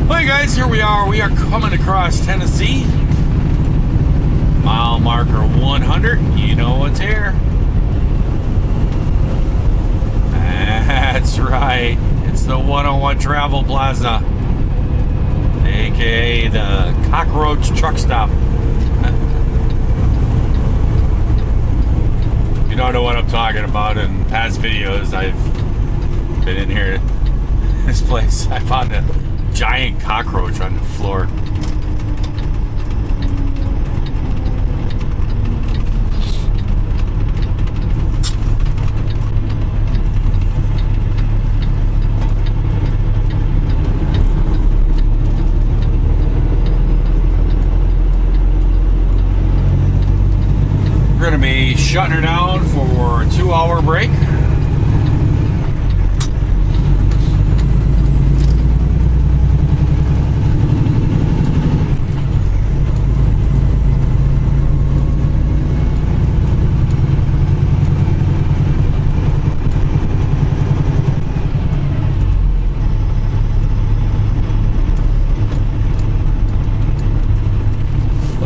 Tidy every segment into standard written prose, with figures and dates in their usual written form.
Hey guys, here we are. We are coming across Tennessee. Mile marker 100. You know what's here. That's right. It's the 101 Travel Plaza, aka the Cockroach Truck Stop. You don't know what I'm talking about. In past videos, I've been in here, this place. I found a giant cockroach on the floor. We're going to be shutting her down for a 2-hour break.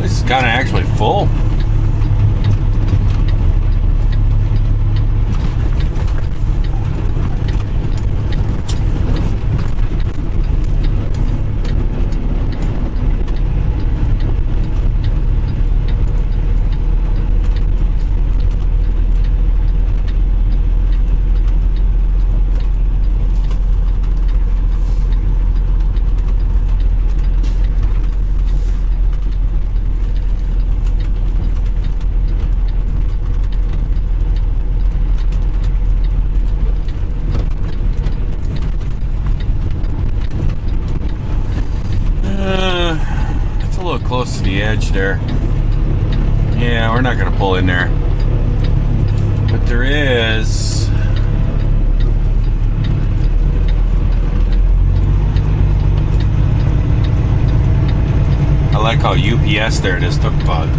This is kind of actually full. Close to the edge there. Yeah, we're not gonna pull in there, but there is I like how UPS there just took about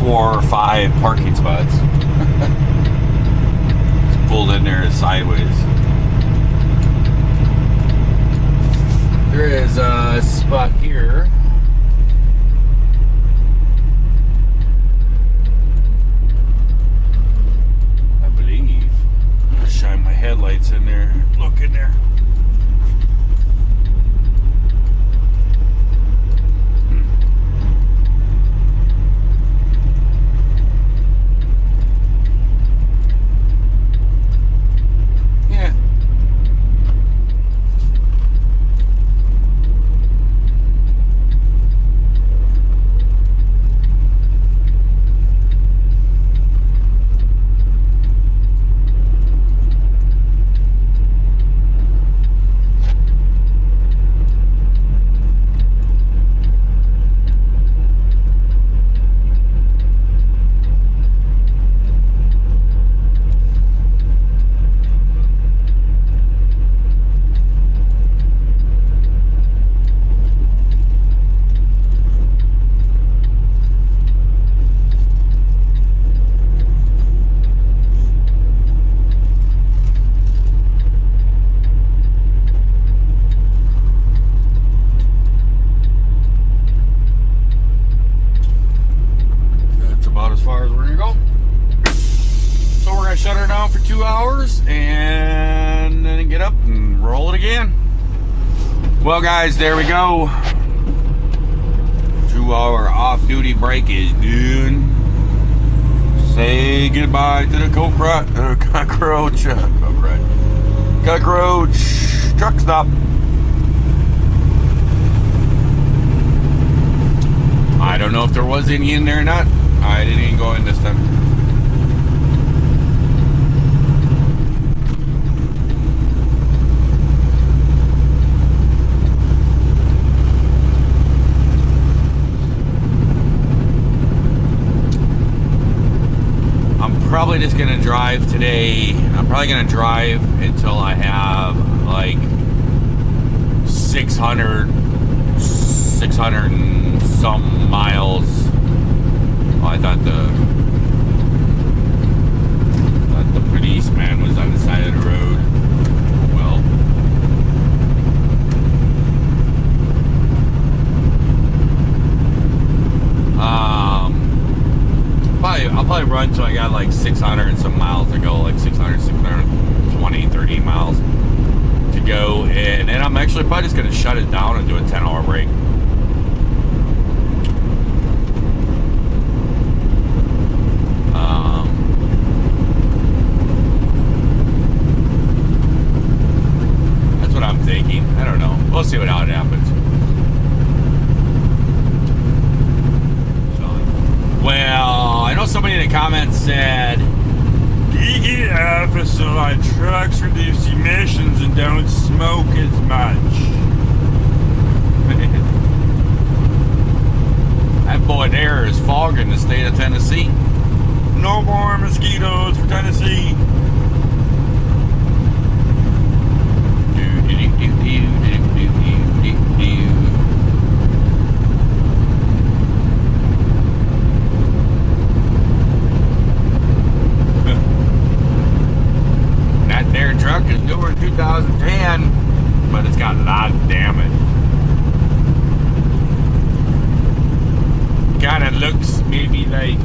4 or 5 parking spots. It's pulled in there sideways. There is a spot here. I believe. I'll shine my headlights in there. Look in there. Shut her down for 2 hours and then get up and roll it again. Well guys, there we go. 2-hour off-duty break is done. Say goodbye to the cockroach truck stop. I don't know if there was any in there or not. I didn't even go in this time. Probably just gonna drive today. I'm probably gonna drive until I have like 600 and some miles. Oh, I thought the policeman was on the side of the road. probably run till I got like 600 and some miles to go, like 600, 620, 30 miles to go. And then I'm actually probably just going to shut it down and do a 10-hour break. That's what I'm thinking. I don't know. We'll see how it happens. Well, I know somebody in the comments said DEF so my trucks reduce emissions and don't smoke as much. That boy there is fogging the state of Tennessee. No more mosquitoes for Tennessee. Truck is newer 2010, but it's got a lot of damage. Kind of looks maybe like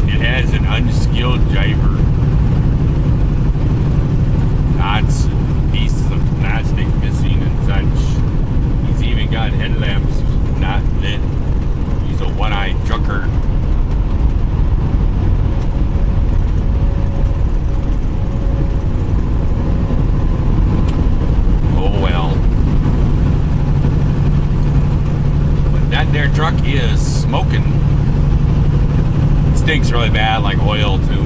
it has an unskilled driver. Lots of pieces of plastic missing and such. He's even got headlamps not lit. He's a one-eyed trucker. Their truck is smoking. It stinks really bad, like oil too.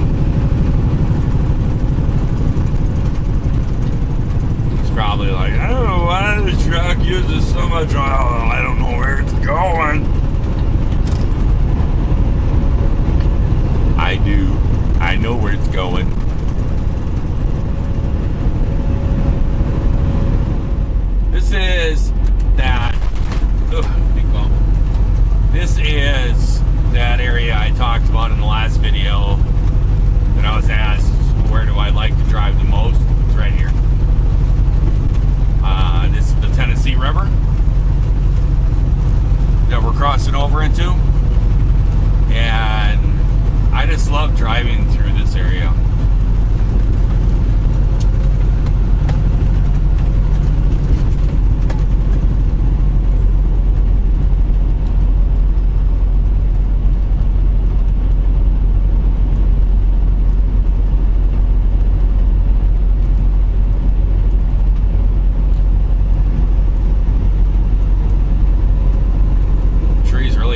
It's probably like, I don't know why the truck uses so much oil. I don't know where it's going. I do. I know where it's going. This is that. Big bump. This is that area I talked about in the last video that I was asked, where do I like to drive the most? It's right here. This is the Tennessee River that we're crossing over into. And I just love driving through this area.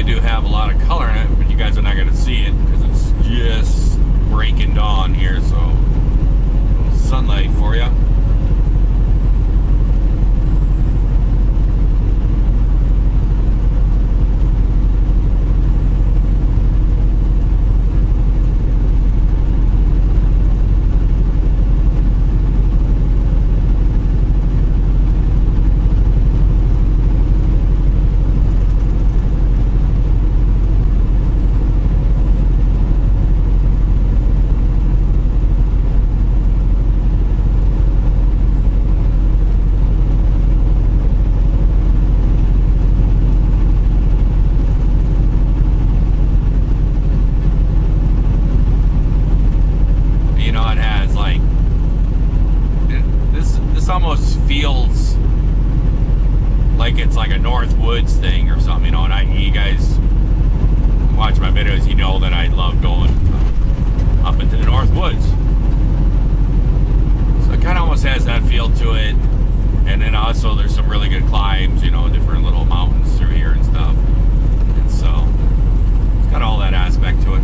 Do have a lot of color in it, but you guys are not going to see it because it's just breaking dawn here, so sunlight for you. Almost feels like it's like a North Woods thing or something, you know. And you guys watch my videos, you know that I love going up into the North Woods. So it kind of almost has that feel to it. And then also there's some really good climbs, you know, different little mountains through here and stuff. And so it's got all that aspect to it.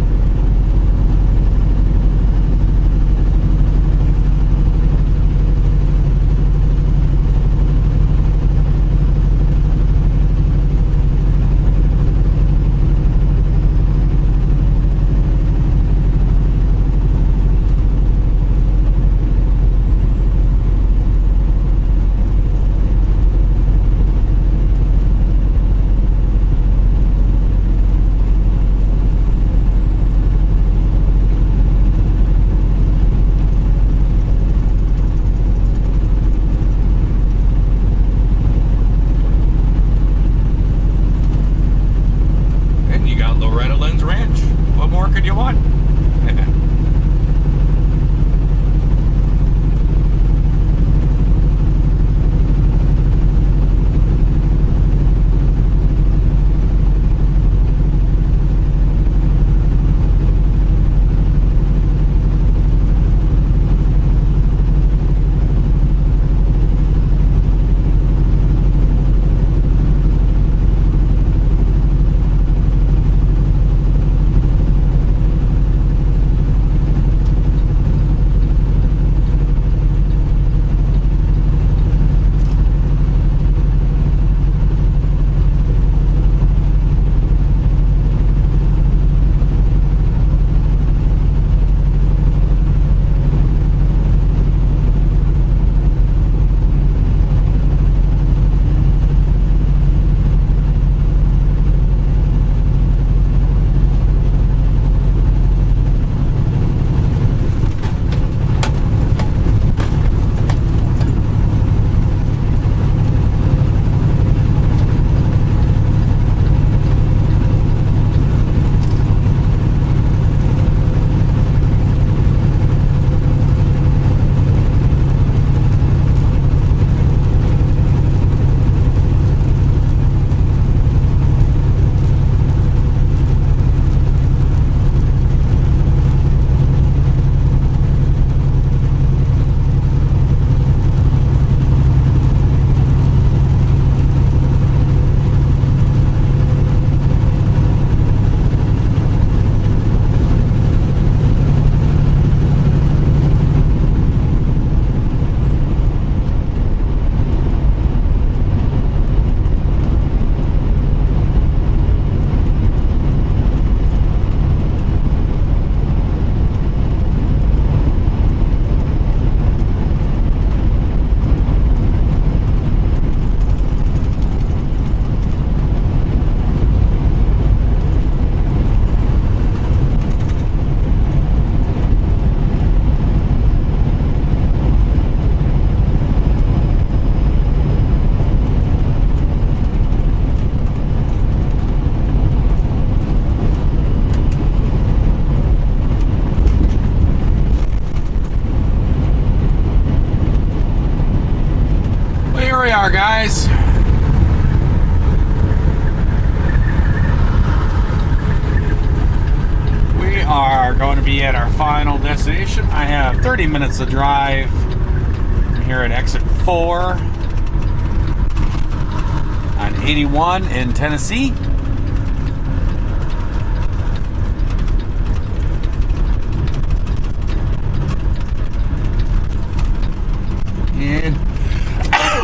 are, guys. We are going to be at our final destination. I have 30 minutes to drive here at exit 4 on 81 in Tennessee. And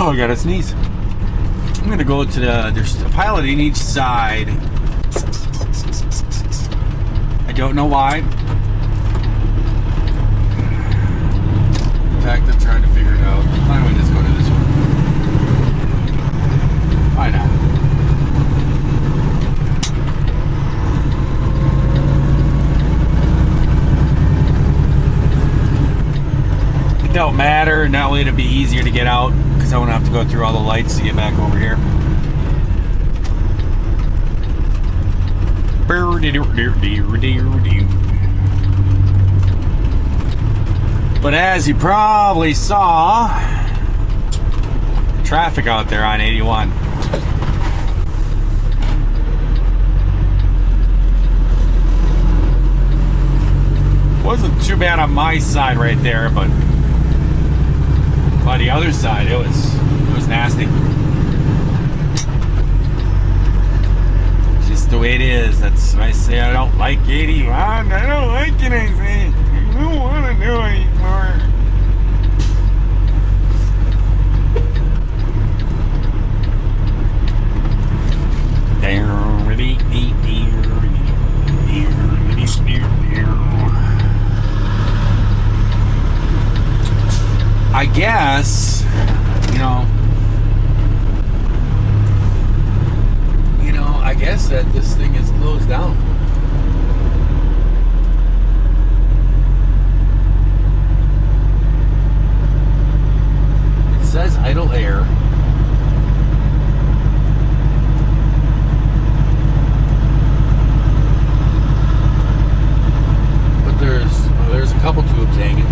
oh, I gotta sneeze. I'm gonna go to there's a pilot in each side. I don't know why. In fact, I'm trying to figure it out. Why don't we just go to this one? Why not? It don't matter. Not only it'll be easier to get out because I won't have to go through all the lights to get back over here. But as you probably saw, traffic out there on 81. Wasn't too bad on my side right there, but by the other side it was nasty. Just the way it is. That's why I say I don't like 81. I don't like it, I say. I don't want to do it anymore. I guess, I guess that this thing is closed down. It says idle air. But there's a couple tubes hanging.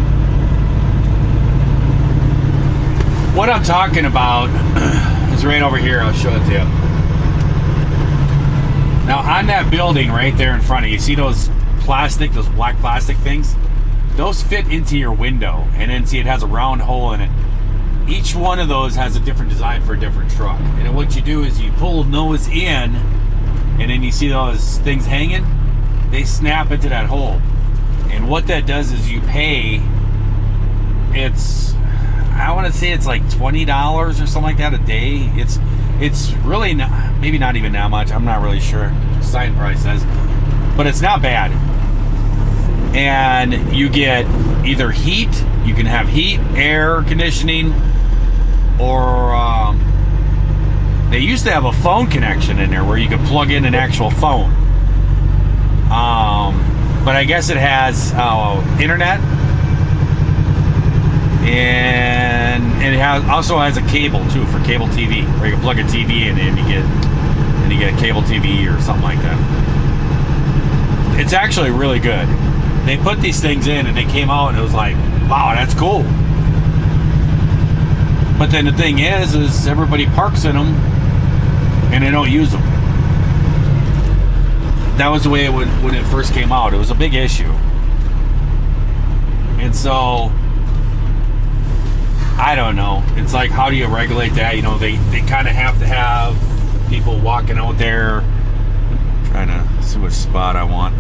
What I'm talking about is right over here. I'll show it to you. Now, on that building right there in front of you, see those black plastic things? Those fit into your window. And then see, it has a round hole in it. Each one of those has a different design for a different truck. And what you do is you pull those in, and then you see those things hanging? They snap into that hole. And what that does is you pay, I want to say it's like $20 or something like that a day. It's really not, maybe not even that much. I'm not really sure. The sign probably says, but it's not bad. And you get either heat. You can have heat, air conditioning, or they used to have a phone connection in there where you could plug in an actual phone. But I guess it has internet. And it also has a cable too for cable TV, where you can plug a TV in and you get a cable TV or something like that. It's actually really good. They put these things in and they came out and it was like, wow, that's cool. But then the thing is everybody parks in them and they don't use them. That was the way when it first came out. It was a big issue. And so I don't know. It's like, how do you regulate that? They kind of have to have people walking out there. I'm trying to see which spot I want.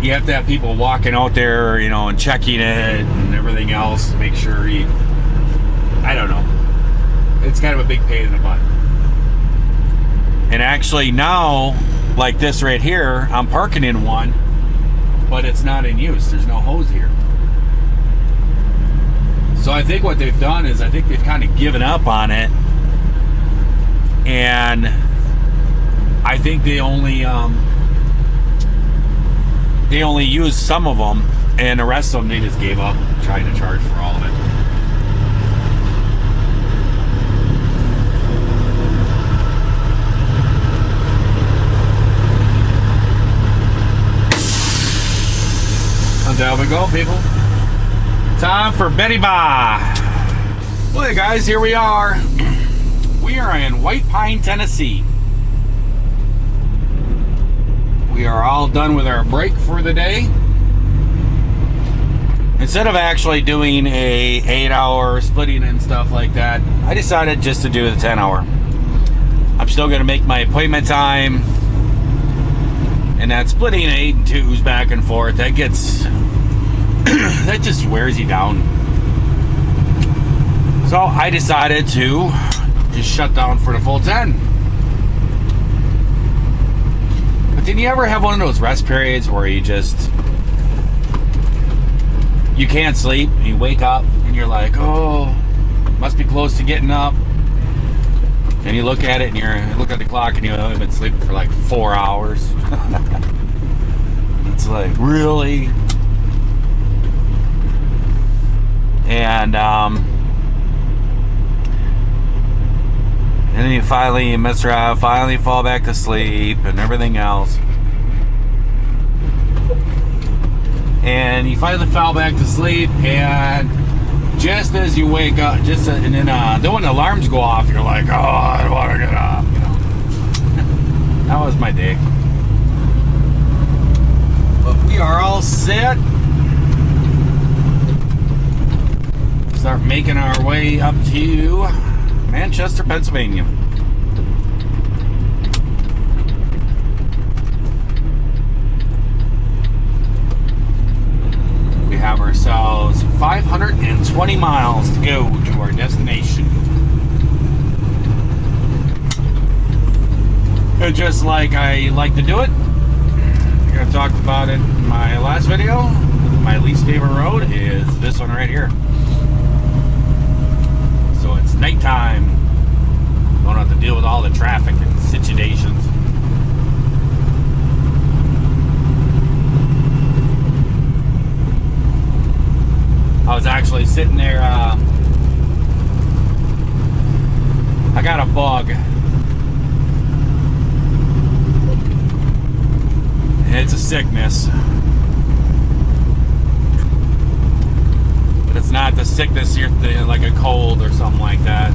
You have to have people walking out there, and checking it and everything else to make sure I don't know. It's kind of a big pain in the butt. And actually now, like this right here, I'm parking in one, but it's not in use. There's no hose here. So I think what they've done is they've kind of given up on it, and I think they only use some of them, and the rest of them they just gave up trying to charge for all of it. And there we go, people. Time for Betty Bye. Well, hey guys, here we are. We are in White Pine, Tennessee. We are all done with our break for the day. Instead of actually doing a 8-hour splitting and stuff like that, I decided just to do the 10-hour. I'm still going to make my appointment time, and that splitting 8 and 2s back and forth, that gets that just wears you down. So I decided to just shut down for the full 10. But did you ever have one of those rest periods where you can't sleep, and you wake up and you're like, oh, must be close to getting up, and you look at it and you look at the clock and you've only been sleeping for like 4 hours. It's like, really? And then you finally mess around, finally fall back to sleep and everything else. And you finally fall back to sleep, and just as you wake up, then when the alarms go off, you're like, oh, I don't want to get up. You know? That was my day. But we are all set. Start making our way up to Manchester, Pennsylvania. We have ourselves 520 miles to go to our destination. And just like I like to do it, I talked about it in my last video, my least favorite road is this one right here. So it's nighttime. Don't have to deal with all the traffic and situations. I was actually sitting there, I got a bug. It's a sickness. But it's not the sickness you're like a cold or something like that.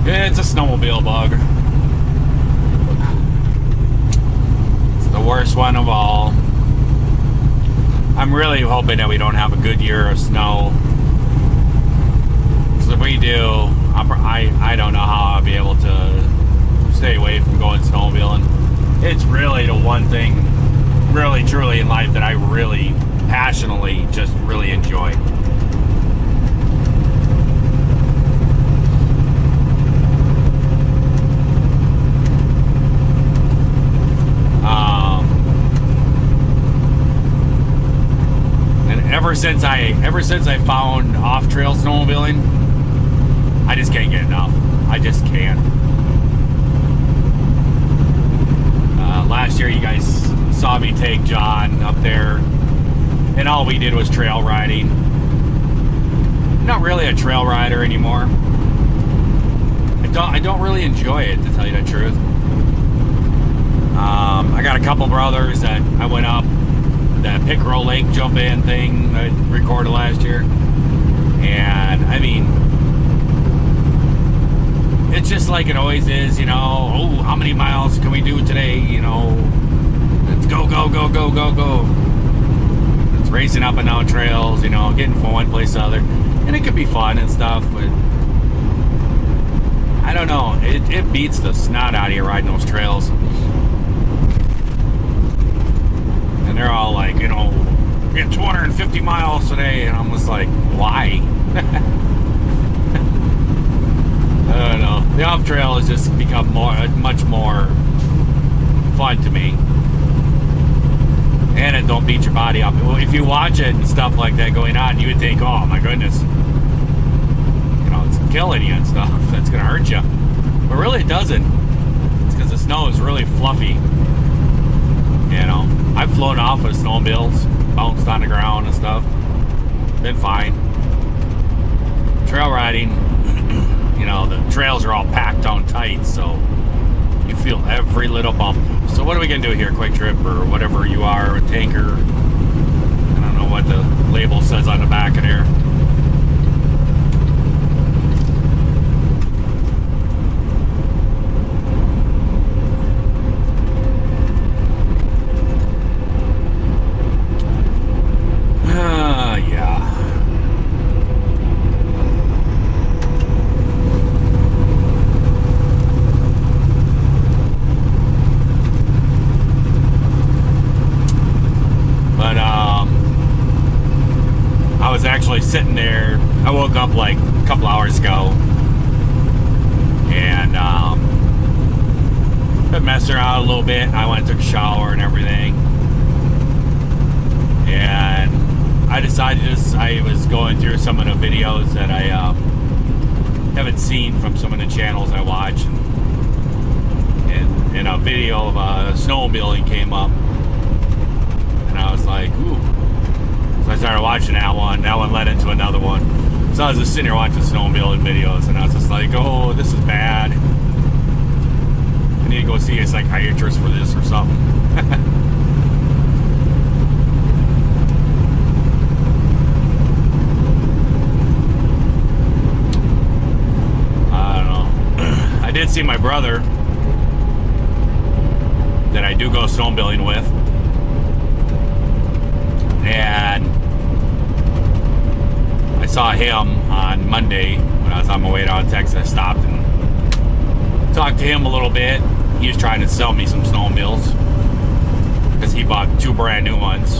It's a snowmobile bug. It's the worst one of all. I'm really hoping that we don't have a good year of snow. Because if we do, I don't know how I'll be able to stay away from going snowmobiling. It's really the one thing, really truly in life that I really passionately just really enjoy. Ever since I found off-trail snowmobiling, I just can't get enough. I just can't. Last year, you guys saw me take John up there, and all we did was trail riding. I'm not really a trail rider anymore. I don't really enjoy it, to tell you the truth. I got a couple brothers that I went up that Pickerel Lake jump in thing that I recorded last year, and I mean, it's just like it always is, you know. Oh, how many miles can we do today? You know, let's go, go, go, go, go, go. It's racing up and down trails, you know, getting from one place to the other, and it could be fun and stuff, but I don't know. It beats the snot out of you riding those trails. And they're all like, you know, we get 250 miles today, and I'm just like, why? I don't know. The off trail has just become much more fun to me, and it don't beat your body up. If you watch it and stuff like that going on, you would think, oh my goodness, you know, it's killing you and stuff. That's gonna hurt you, but really it doesn't. It's because the snow is really fluffy. You know, I've flown off with snowmobiles, bounced on the ground and stuff. Been fine. Trail riding, you know, the trails are all packed down tight, so you feel every little bump. So what are we gonna do here? Quick Trip or whatever you are, a tanker. I don't know what the label says on the back of there. actually sitting there. I woke up like a couple hours ago, and been messing around a little bit. I went and took a shower and everything, and I decided I was going through some of the videos that I haven't seen from some of the channels I watch, and a video of snowmobiling came up, and I was like, ooh. So I started watching that one. That one led into another one. So I was just sitting here watching snowmobiling videos, and I was just like, oh, this is bad. I need to go see a psychiatrist for this or something. I don't know. I did see my brother that I do go snowmobiling with. And I saw him on Monday when I was on my way down to Texas. I stopped and talked to him a little bit. He was trying to sell me some snowmobiles because he bought 2 brand new ones.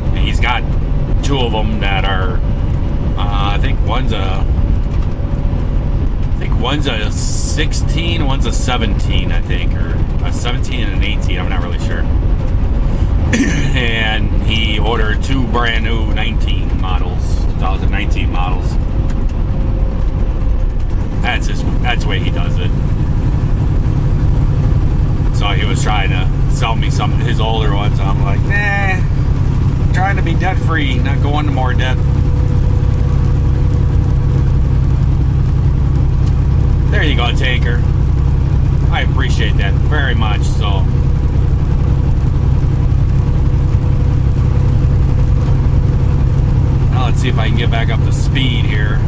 And he's got 2 of them that are, I think one's a 16, one's a 17, I think, or a 17 and an 18. I'm not really sure. And he ordered 2 brand new 2019 models. That's the way he does it. So he was trying to sell me some of his older ones, and I'm like, nah, I'm trying to be debt free, not go into more debt. There you go, Taker. I appreciate that very much. So now let's see if I can get back up to speed here.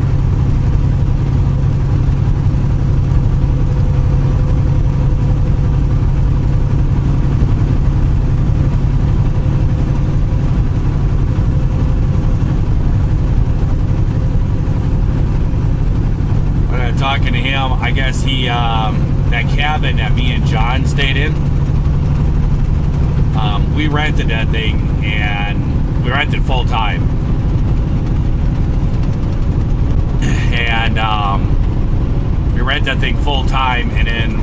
Talking to him, I guess he, that cabin that me and John stayed in, we rented that thing, and we rented full time. And we rent that thing full time, and then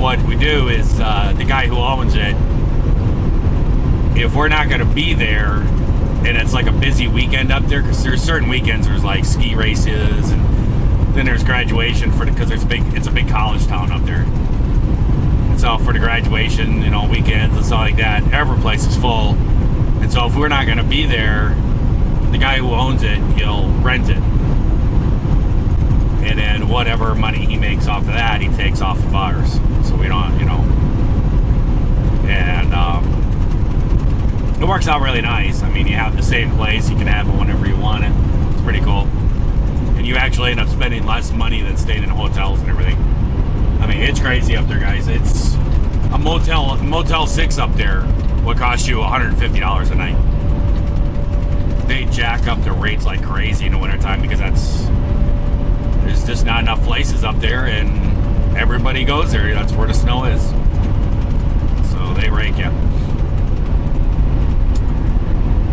what we do is the guy who owns it, if we're not going to be there, and it's like a busy weekend up there, because there's certain weekends there's like ski races, and then there's graduation because it's a big college town up there. And so for the graduation, weekends and stuff like that, every place is full. And so if we're not going to be there, the guy who owns it, he'll rent it. And then whatever money he makes off of that, he takes off of ours. So we don't, And it works out really nice. I mean, you have the same place. You can have it whenever you want it. It's pretty cool. You actually end up spending less money than staying in hotels and everything. I mean, it's crazy up there, guys. It's a Motel 6 up there would cost you $150 a night. They jack up the rates like crazy in the wintertime because there's just not enough places up there, and everybody goes there. That's where the snow is. So they rake you.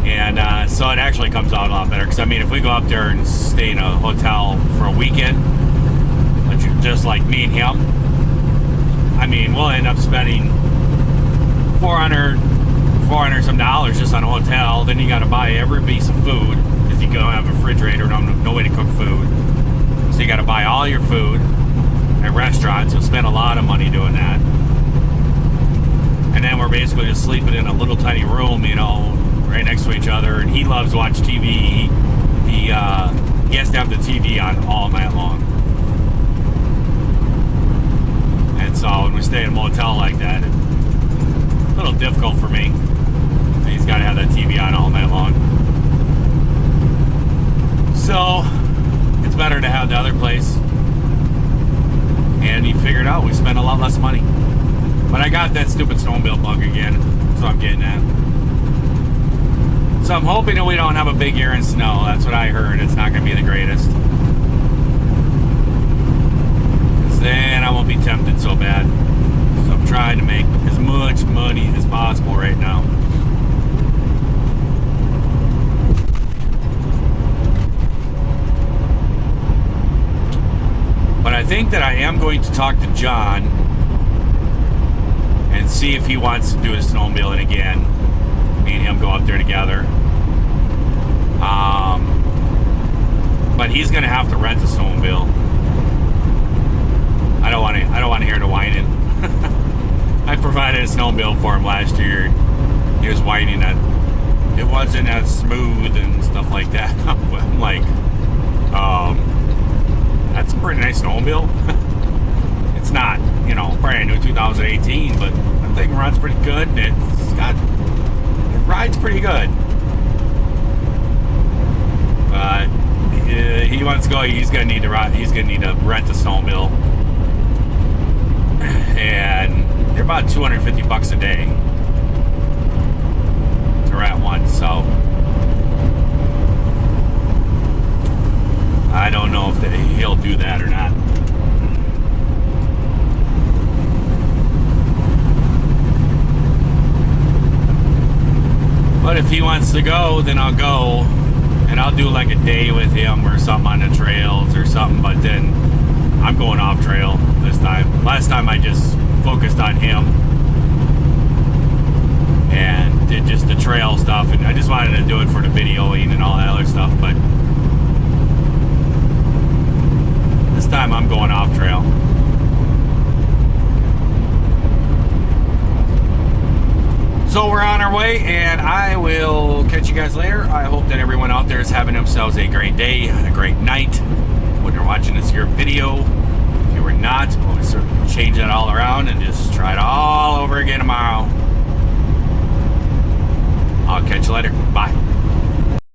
And so it actually comes out a lot better. Because, I mean, if we go up there and stay in a hotel for a weekend, just like me and him, I mean, we'll end up spending $400 some dollars just on a hotel. Then you got to buy every piece of food because you don't have a refrigerator, no way to cook food. So you got to buy all your food at restaurants. You'll spend a lot of money doing that. And then we're basically just sleeping in a little tiny room, right next to each other, and he loves to watch TV. He has to have the TV on all night long. And so when we stay in a motel like that, it's a little difficult for me. He's got to have that TV on all night long. So it's better to have the other place. And he figured out we spend a lot less money. But I got that stupid snowmobile bug again. That's what I'm getting at. So I'm hoping that we don't have a big year in snow. That's what I heard. It's not going to be the greatest. Because then I won't be tempted so bad. So I'm trying to make as much money as possible right now. that I am going to talk to John and see if he wants to do a snowmobiling again. Me and him go up there together. But he's gonna have to rent a snowmobile. I don't want to hear the whining. I provided a snowmobile for him last year. He was whining that it wasn't as smooth and stuff like that. I'm like, that's a pretty nice snowmobile. It's not, you know, brand new 2018, but that thing runs pretty good. And it rides pretty good. But he wants to go. He's gonna need to ride. He's gonna need to rent a snowmobile, and they're about $250 a day to rent one. So I don't know if he'll do that or not. But if he wants to go, then I'll go. And I'll do like a day with him or something on the trails or something. But then I'm going off trail this time. Last time I just focused on him and did just the trail stuff. And I just wanted to do it for the videoing and all that other stuff. But this time I'm going off trail. So we're on our way, and I will catch you guys later. I hope that everyone out there is having themselves a great day, a great night. When you're watching this here video, if you were not, we'll sort of change that all around and just try it all over again tomorrow. I'll catch you later. Bye.